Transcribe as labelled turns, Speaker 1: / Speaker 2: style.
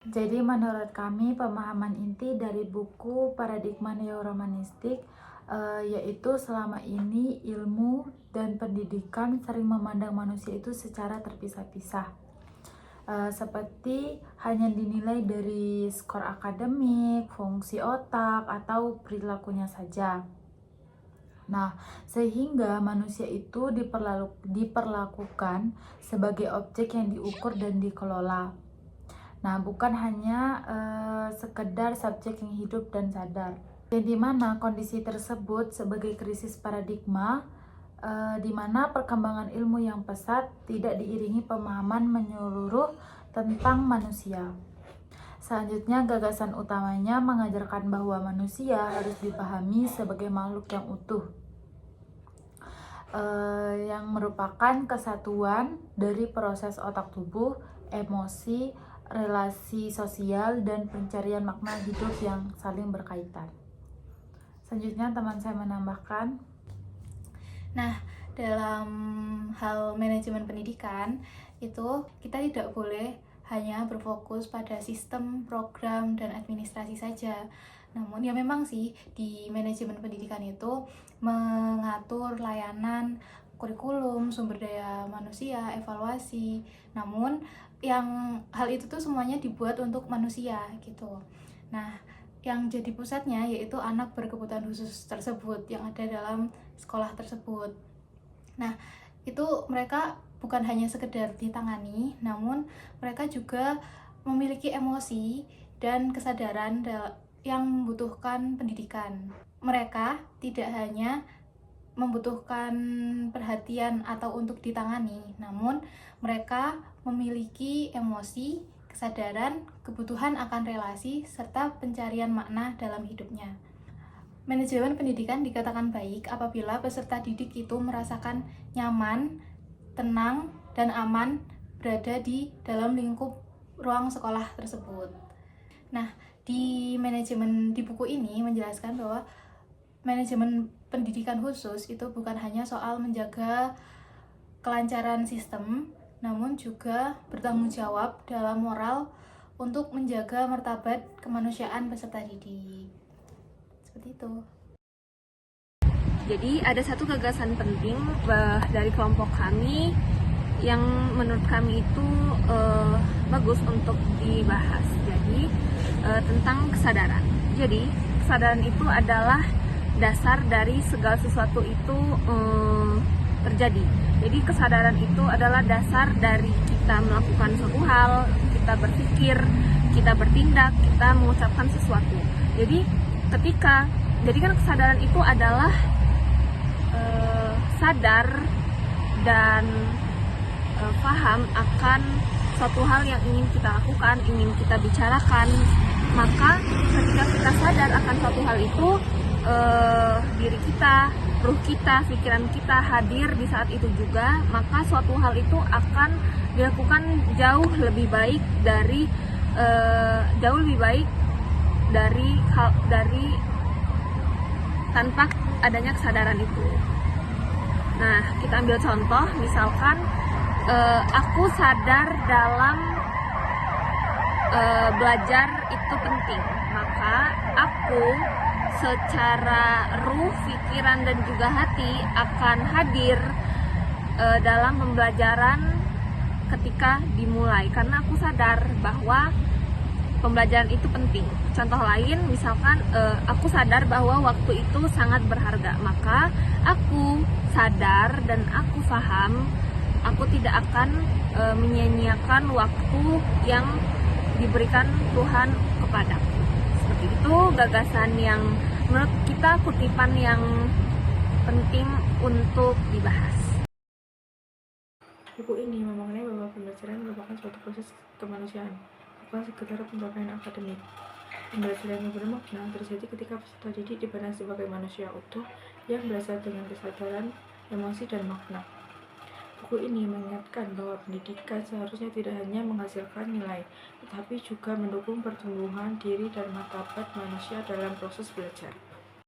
Speaker 1: Jadi menurut kami pemahaman inti dari buku Paradigma Neo-Romanistik yaitu selama ini ilmu dan pendidikan sering memandang manusia itu secara terpisah-pisah. Seperti hanya dinilai dari skor akademik, fungsi otak, atau perilakunya saja. Nah, sehingga manusia itu diperlakukan sebagai objek yang diukur dan dikelola. Nah, bukan hanya sekedar subjek yang hidup dan sadar. Dan di mana kondisi tersebut sebagai krisis paradigma, di mana perkembangan ilmu yang pesat tidak diiringi pemahaman menyeluruh tentang manusia. Selanjutnya, gagasan utamanya mengajarkan bahwa manusia harus dipahami sebagai makhluk yang utuh, yang merupakan kesatuan dari proses otak tubuh, emosi, relasi sosial, dan pencarian makna hidup yang saling berkaitan. Selanjutnya, teman saya menambahkan,
Speaker 2: Nah, dalam hal manajemen pendidikan itu kita tidak boleh hanya berfokus pada sistem, program, dan administrasi saja. Namun ya memang sih di manajemen pendidikan itu mengatur layanan, kurikulum, sumber daya manusia, evaluasi. Namun yang hal itu tuh semuanya dibuat untuk manusia gitu. Nah, yang jadi pusatnya yaitu anak berkebutuhan khusus tersebut yang ada dalam sekolah tersebut. Nah, itu mereka bukan hanya sekedar ditangani, namun mereka juga memiliki emosi dan kesadaran yang membutuhkan pendidikan. Mereka tidak hanya membutuhkan perhatian atau untuk ditangani, namun mereka memiliki emosi, kesadaran, kebutuhan akan relasi, serta pencarian makna dalam hidupnya. Manajemen pendidikan dikatakan baik apabila peserta didik itu merasakan nyaman, tenang, dan aman berada di dalam lingkup ruang sekolah tersebut. Nah, di buku ini menjelaskan bahwa manajemen pendidikan khusus itu bukan hanya soal menjaga kelancaran sistem, namun juga bertanggung jawab dalam moral untuk menjaga martabat kemanusiaan peserta didik. Seperti itu.
Speaker 3: Jadi ada satu gagasan penting dari kelompok kami yang menurut kami itu bagus untuk dibahas. Jadi tentang kesadaran. Jadi kesadaran itu adalah dasar dari segala sesuatu itu terjadi. Jadi kesadaran itu adalah dasar dari kita melakukan suatu hal, kita berpikir, kita bertindak, kita mengucapkan sesuatu. Jadi kan kesadaran itu adalah sadar dan paham akan suatu hal yang ingin kita lakukan, ingin kita bicarakan. Maka ketika kita sadar akan suatu hal itu, diri kita, ruh kita, pikiran kita hadir di saat itu juga, maka suatu hal itu akan dilakukan jauh lebih baik dari tanpa adanya kesadaran itu. Nah, kita ambil contoh, misalkan aku sadar dalam belajar itu penting, maka aku secara ruh, pikiran, dan juga hati akan hadir dalam pembelajaran ketika dimulai, karena aku sadar bahwa pembelajaran itu penting. Contoh lain, misalkan aku sadar bahwa waktu itu sangat berharga, maka aku sadar dan aku paham aku tidak akan menyia-nyiakan waktu yang diberikan Tuhan kepadaku. Seperti itu gagasan yang menurut kita kutipan yang penting untuk dibahas.
Speaker 4: Buku ini memaknai bahwa pembelajaran merupakan suatu proses kemanusiaan, bukan sekedar pencapaian akademik. Pembelajaran yang bermakna terjadi ketika peserta didik dipandang sebagai manusia utuh yang belajar dengan kesadaran, emosi, dan makna. Buku ini mengingatkan bahwa pendidikan seharusnya tidak hanya menghasilkan nilai, tetapi juga mendukung pertumbuhan diri dan martabat manusia dalam proses belajar.